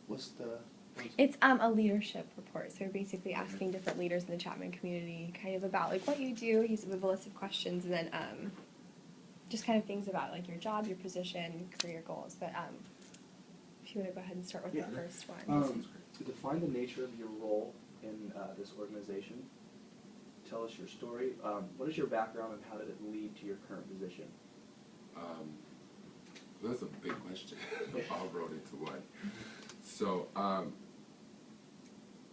What's the? It's a leadership report. So we're basically asking different leaders in the Chapman community kind of about like what you do. He's with a list of questions, and then just kind of things about like your job, your position, career goals. But if you want to go ahead and start with the first one. To define the nature of your role in this organization, tell us your story. What is your background and how did it lead to your current position? That's a big question. All rolled into one. So,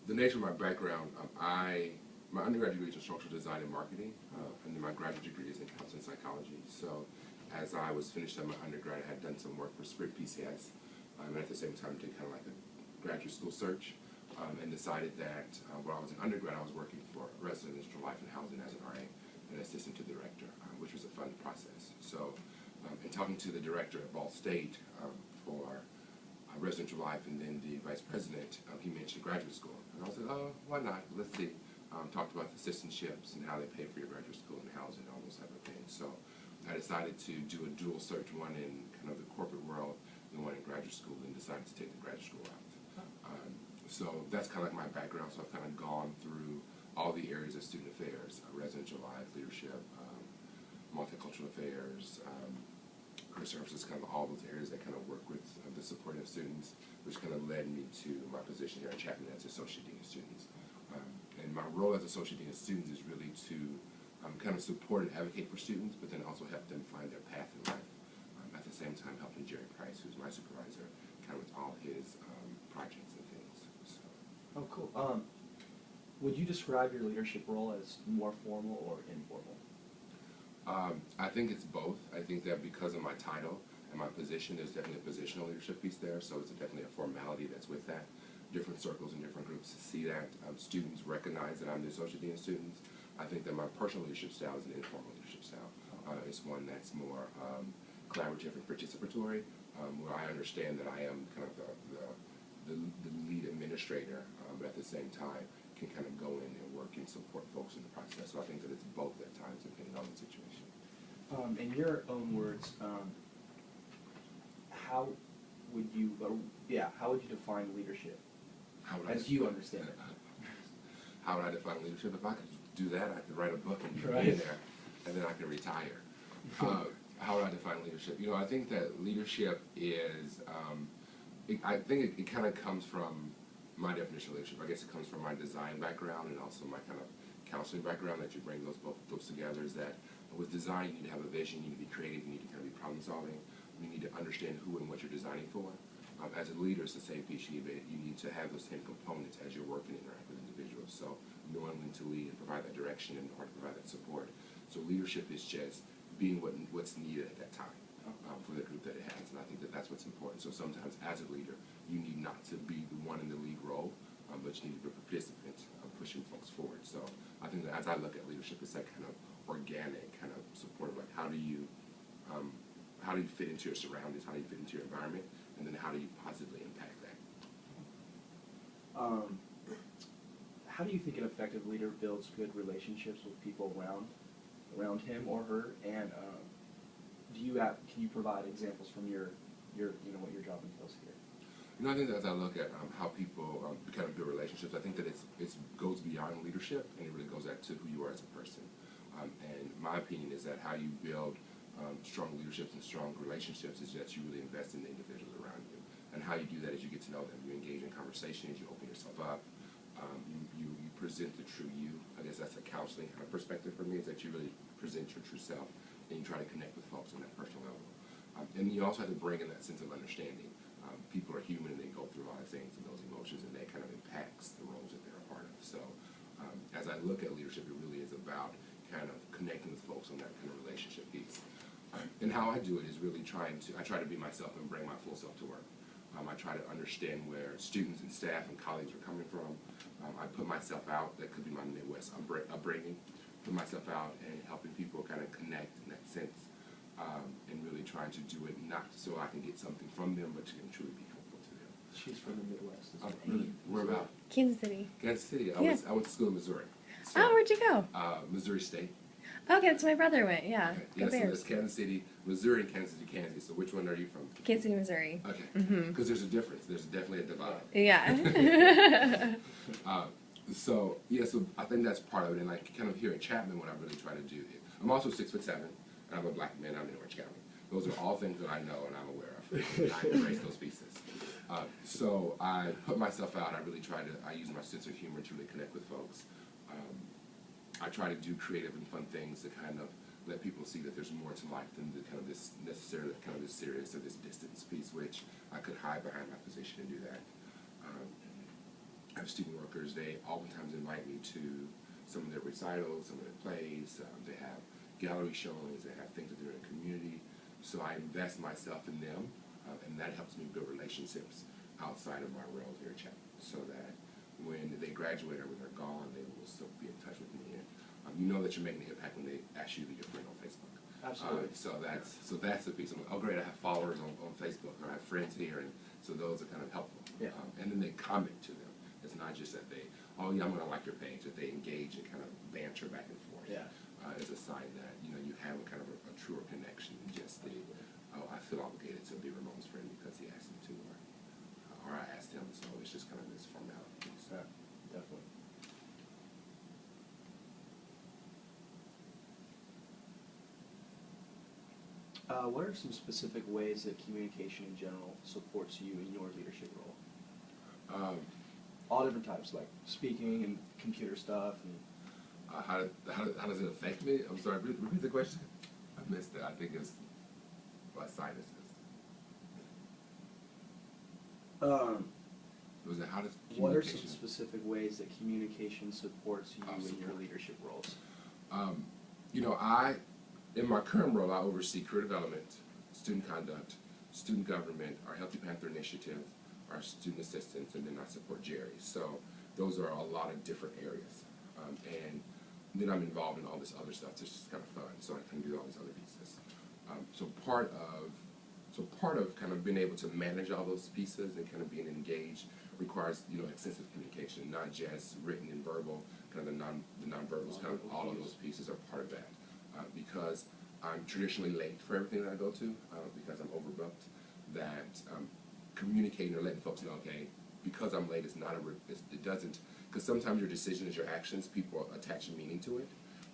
the nature of my background, my undergraduate degree is in structural design and marketing, and then my graduate degree is in counseling psychology. So, as I was finished up my undergrad, I had done some work for Spirit PCS, and at the same time did kind of like a graduate school search, and decided that while I was an undergrad, I was working for Residential Life and Housing as an RA, an assistant to the director, which was a fun process. So, in talking to the director at Ball State for Residential Life and then the vice president, he mentioned graduate school. And I was like, oh, why not? Let's see. Talked about the assistantships and how they pay for your graduate school and housing and all those type of things. So I decided to do a dual search, one in kind of the corporate world and one in graduate school, and decided to take the graduate school route. So that's kind of like my background. So I've kind of gone through all the areas of student affairs, residential life, leadership, multicultural affairs, career services, kind of all those areas that kind of work with the supporting of students, which kind of led me to my position here at Chapman as Associate Dean of Students. And my role as Associate Dean of Students is really to kind of support and advocate for students, but then also help them find their path in life. At the same time, helping Jerry Price, who's my supervisor, kind of with all his projects and things. So. Oh, cool. Would you describe your leadership role as more formal or informal? I think it's both. I think that because of my title and my position, there's definitely a positional leadership piece there, so it's definitely a formality that's with that. Different circles and different groups see that. Students recognize that I'm the Associate Dean of Students. I think that my personal leadership style is an informal leadership style. It's one that's more collaborative and participatory, where I understand that I am kind of the lead administrator, but at the same time can kind of go in and work and support folks in the process. So I think that it's both at times, depending on the situation. In your own words, how would you define leadership as you understand it? How would I define leadership? If I could do that, I could write a book and be right in there, and then I could retire. How would I define leadership? You know, I think that leadership is, I think it kind of comes from my definition of leadership. I guess it comes from my design background and also my kind of counseling background, that you bring both those together, is that with design, you need to have a vision, you need to be creative, you need to kind of be problem solving, you need to understand who and what you're designing for. As a leader, it's the same piece. You need to have those same components as you're working and interact with individuals. So knowing when to lead and provide that direction and or to provide that support. So leadership is just being what's needed at that time for the group that it has, and I think that that's what's important. So sometimes as a leader, you need not to be the one in the lead role, but you need to be a participant pushing folks forward. So I think that as I look at leadership, it's that kind of organic, kind of supportive, like how do you fit into your surroundings, how do you fit into your environment, and then how do you positively impact that? How do you think an effective leader builds good relationships with people around him or her? And can you provide examples from your what your job entails here? You know, I think that as I look at how people kind of build relationships, I think that it goes beyond leadership, and it really goes back to who you are as a person. And my opinion is that how you build strong leaderships and strong relationships is that you really invest in the individuals around you. And how you do that is you get to know them. You engage in conversations, you open yourself up, you present the true you. I guess that's a counseling kind of perspective for me, is that you really present your true self and you try to connect with folks on that personal level. And you also have to bring in that sense of understanding. People are human and they go through a lot of things and those emotions, and that kind of impacts the roles that they're a part of. So as I look at leadership, it really is about kind of connecting with folks on that kind of relationship piece. And how I do it is really I try to be myself and bring my full self to work. I try to understand where students and staff and colleagues are coming from. I put myself out. That could be my Midwest upbringing. Put myself out and helping people kind of connect in that sense, and really trying to do it not so I can get something from them, but to truly be helpful to them. She's from the Midwest. Really? Where about? Kansas City. Kansas City. I went to school in Missouri. So, Oh, where'd you go? Missouri State. Okay, that's my brother went. Yeah, Okay. go Yeah, so Bears. there's Kansas City, Missouri, and Kansas City, Kansas. So which one are you from? Kansas City, Missouri. Okay. Mhm. Because there's a difference. There's definitely a divide. Yeah. So I think that's part of it. And like kind of here at Chapman, what I really try to do is, I'm also 6'7", and I'm a black man. I'm in Orange County. Those are all things that I know and I'm aware of. And I embrace those pieces. So I put myself out. I use my sense of humor to really connect with folks. I try to do creative and fun things to kind of let people see that there's more to life than the kind of this necessarily kind of this serious or this distance piece, which I could hide behind my position and do that. I have student workers. They oftentimes invite me to some of their recitals, some of their plays. They have gallery showings. They have things that they're in the community. So I invest myself in them, and that helps me build relationships outside of my role here at Chapman, so that when they graduate or when they're gone, they will still be in touch with me. And you know that you're making an impact when they ask you to be your friend on Facebook. Absolutely. So that's the piece. I'm like, oh great, I have followers on Facebook, or I have friends here, and so those are kind of helpful. Yeah. And then they comment to them. It's not just that they, oh yeah, I'm going to like your page, that they engage and kind of banter back and forth. Yeah. Is a sign that you have a kind of a truer connection than just the, oh, I feel obligated to be Ramon's friend because he asked me to, or I asked him. So it's just kind of this formality piece. Yeah, definitely. What are some specific ways that communication in general supports you in your leadership role? All different types, like speaking and computer stuff. And how does it affect me? I'm sorry, repeat the question. I missed it. I think it's my sinuses. Was it how does what are communication? some specific ways that communication supports you in your Support. leadership roles? In my current role, I oversee career development, student conduct, student government, our Healthy Panther initiative, our student assistance, and then I support Jerry. So those are a lot of different areas. And then I'm involved in all this other stuff. It's just kind of fun, so I can do all these other pieces. So part of kind of being able to manage all those pieces and kind of being engaged requires extensive communication, not just written and verbal. Kind of the nonverbals, kind of all of those pieces are part of that. Because I'm traditionally late for everything that I go to, because I'm overbooked. That communicating or letting folks know, okay, because I'm late, it doesn't. Because sometimes your decisions, your actions, people attach meaning to it.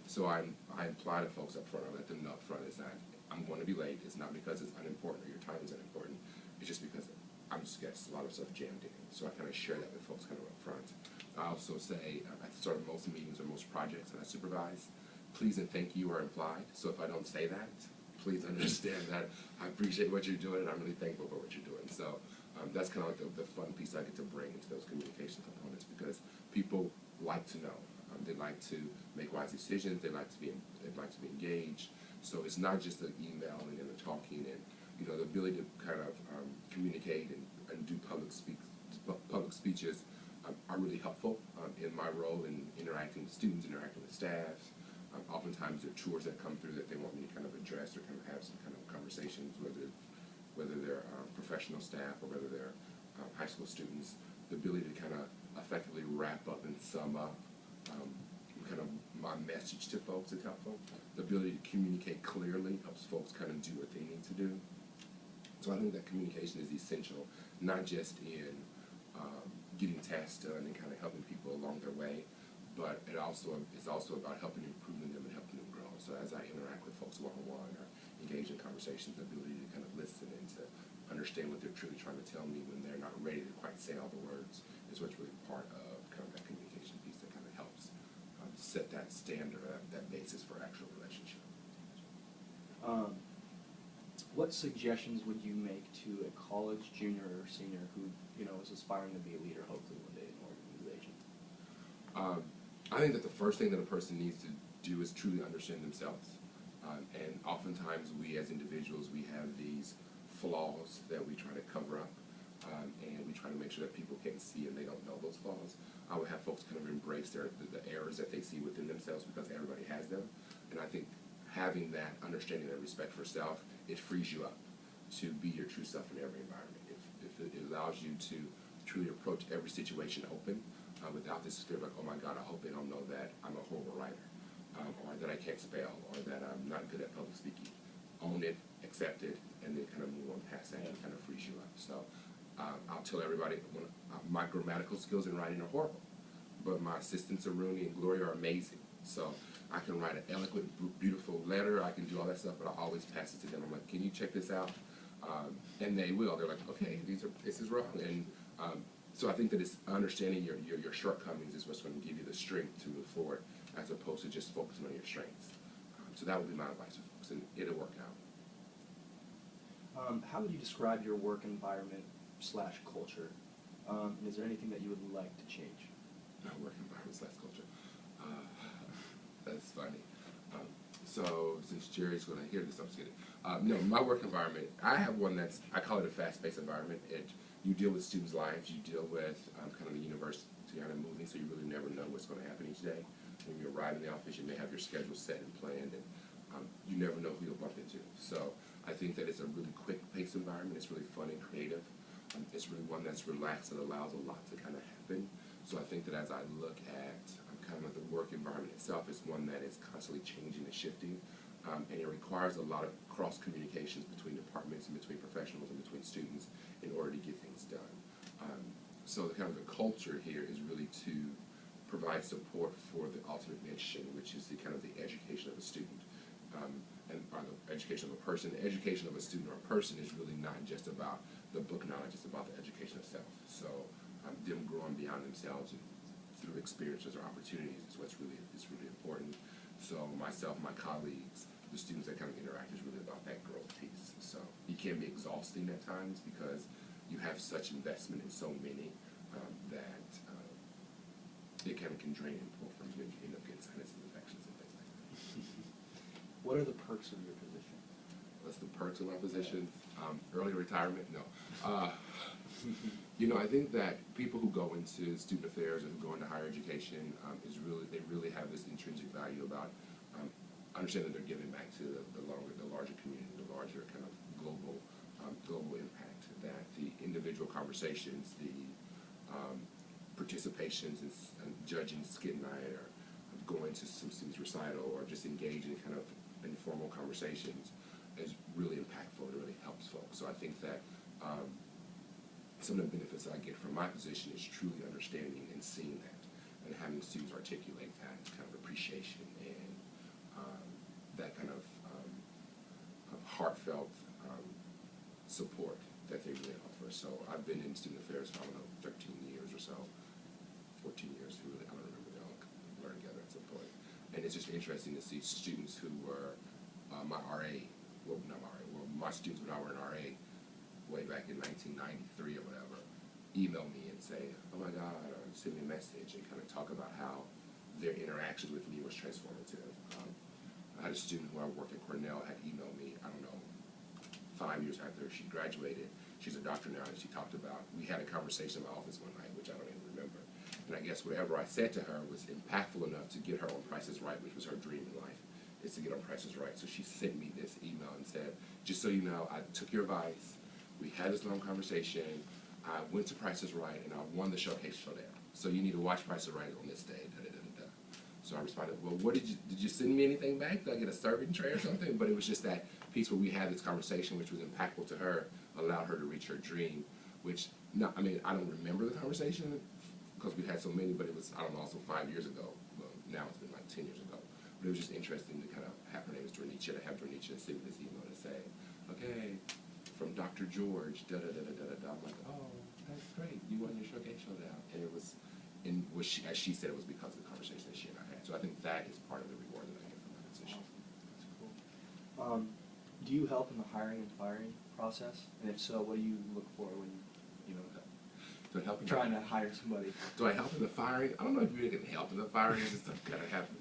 So I imply to folks up front, I let them know up front, it's not, I'm going to be late. It's not because it's unimportant or your time is unimportant. It's just because I'm just getting a lot of stuff jammed in. So I kind of share that with folks kind of up front. I also say at the start of most meetings or most projects that I supervise, please and thank you are implied. So if I don't say that, please understand that I appreciate what you're doing and I'm really thankful for what you're doing. So that's kind of like the fun piece I get to bring into those communication components, because people like to know. They like to make wise decisions. They like to be engaged. So it's not just the emailing and the talking and the ability to kind of communicate and do public speeches are really helpful in my role in interacting with students, interacting with staff. Oftentimes there are tours that come through that they want me to kind of address or kind of have some kind of conversations, whether they're professional staff or whether they're high school students. The ability to kind of effectively wrap up and sum up kind of my message to folks is helpful. The ability to communicate clearly helps folks kind of do what they need to do. So I think that communication is essential, not just in getting tasks done and kind of helping people along their way, but it's also about helping improving them and helping them grow. So as I interact with folks one-on-one or engage in conversations, the ability to kind of listen and to understand what they're truly trying to tell me when they're not ready to quite say all the words is what's really part of kind of that communication piece that kind of helps set that standard, that basis for actual relationship. What suggestions would you make to a college junior or senior who is aspiring to be a leader, hopefully one day in an organization? I think that the first thing that a person needs to do is truly understand themselves. And oftentimes we as individuals, we have these flaws that we try to cover up, and we try to make sure that people can't see and they don't know those flaws. I would have folks kind of embrace the errors that they see within themselves, because everybody has them. And I think having that understanding and respect for self, it frees you up to be your true self in every environment. If it allows you to truly approach every situation open, without this fear of like, oh my God, I hope they don't know that I'm a horrible writer. or that I can't spell, or that I'm not good at public speaking. Own it, accept it, and then kind of move on past that and kind of frees you up. So I'll tell everybody, my grammatical skills in writing are horrible, but my assistants Aruni and Gloria are amazing. So I can write an eloquent, beautiful letter. I can do all that stuff, but I always pass it to them. I'm like, can you check this out? And they will. They're like, okay, this is wrong. And so I think that it's understanding your shortcomings is what's going to give you the strength to move forward, as opposed to just focusing on your strengths. So that would be my advice to folks, and it'll work out. How would you describe your work environment / culture? And is there anything that you would like to change? My work environment / culture. That's funny. So since Jerry's going to hear this, I'm just kidding. No, my work environment, I have one I call it a fast-paced environment. You deal with students' lives, you deal with kind of the university kind of moving, so you really never know what's going to happen each day. When you arrive in the office, you may have your schedule set and planned, and you never know who you'll bump into. So I think that it's a really quick-paced environment. It's really fun and creative. It's really one that's relaxed and allows a lot to kind of happen. So I think that as I look at kind of the work environment itself, it's one that is constantly changing and shifting, and it requires a lot of cross communications between departments and between professionals and between students in order to get things done. So the culture here is really to provide support for the ultimate mission, which is the education of a student, or the education of a person. The education of a student or a person is really not just about the book knowledge; it's about the education itself. So them growing beyond themselves and through experiences or opportunities is what's really important. So myself, my colleagues, the students that kind of interact is really about that growth piece. So it can be exhausting at times because you have such investment in so many that it kind of can drain and pull from you, and you end up getting sinus infections and things like that. What are the perks of your position? What's the perks of my position? Early retirement? No. I think that people who go into student affairs and who go into higher education they really have this intrinsic value about understanding they're giving back to the larger community, the larger kind of global impact. That the individual conversations, the participations in judging skit night, or going to some students' recital, or just engaging in kind of informal conversations is really impactful. It really helps folks. So I think that some of the benefits that I get from my position is truly understanding and seeing that, and having students articulate that kind of appreciation and that kind of heartfelt support that they really offer. So I've been in student affairs for, 13 years or so, 14 years, I don't remember, they all blur together at some point. And it's just interesting to see students who were my students when I were in RA way back in 1993 or whatever, email me and say, oh my God, or send me a message and kind of talk about how their interaction with me was transformative. I had a student who I worked at Cornell had emailed me, 5 years after she graduated. She's a doctor now, and she talked about, we had a conversation in my office one night, which I don't even remember. And I guess whatever I said to her was impactful enough to get her on Price is Right, which was her dream in life, is to get on Price is Right. So she sent me this email and said, just so you know, I took your advice, we had this long conversation, I went to Price is Right, and I won the showcase showdown. So you need to watch Price is Right on this day, da-da-da-da-da. So I responded, well, did you send me anything back? Did I get a serving tray or something? But it was just that piece where we had this conversation, which was impactful to her, allowed her to reach her dream, which, I don't remember the conversation because we had so many, but it was, also 5 years ago. Well, now it's been like 10 years ago. But it was just interesting to kind of have, her name is Dornicia, to have Dornicia send me this email and say, okay, from Dr. George, da-da-da-da-da-da. I'm like, oh, that's great. You won your showcase showdown. And it was, as she said, it was because of the conversation that she and I had. So I think that is part of the reward that I get from my position. That's cool. Do you help in the hiring and firing process? And if so, what do you look for when Do I help in trying to hire somebody? Do I help in the firing? I don't know if you really can help in the firing. It's just stuff kind of happens.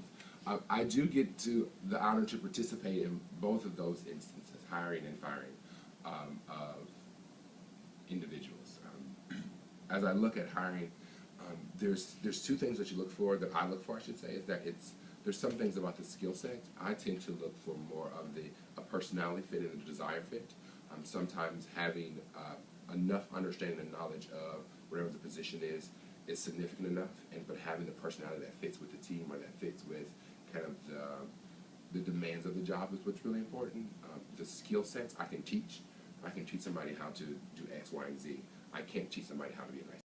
I do get to the honor to participate in both of those instances, hiring and firing of individuals. As I look at hiring, there's two things that you look for, that I look for, I should say, is that there's some things about the skill set. I tend to look for more of a personality fit and a desire fit. Sometimes having enough understanding and knowledge of whatever the position is significant enough, but having the personality that fits with the team or that fits with kind of the demands of the job is what's really important. The skill sets I can teach. I can teach somebody how to do X, Y, and Z. I can't teach somebody how to be a nice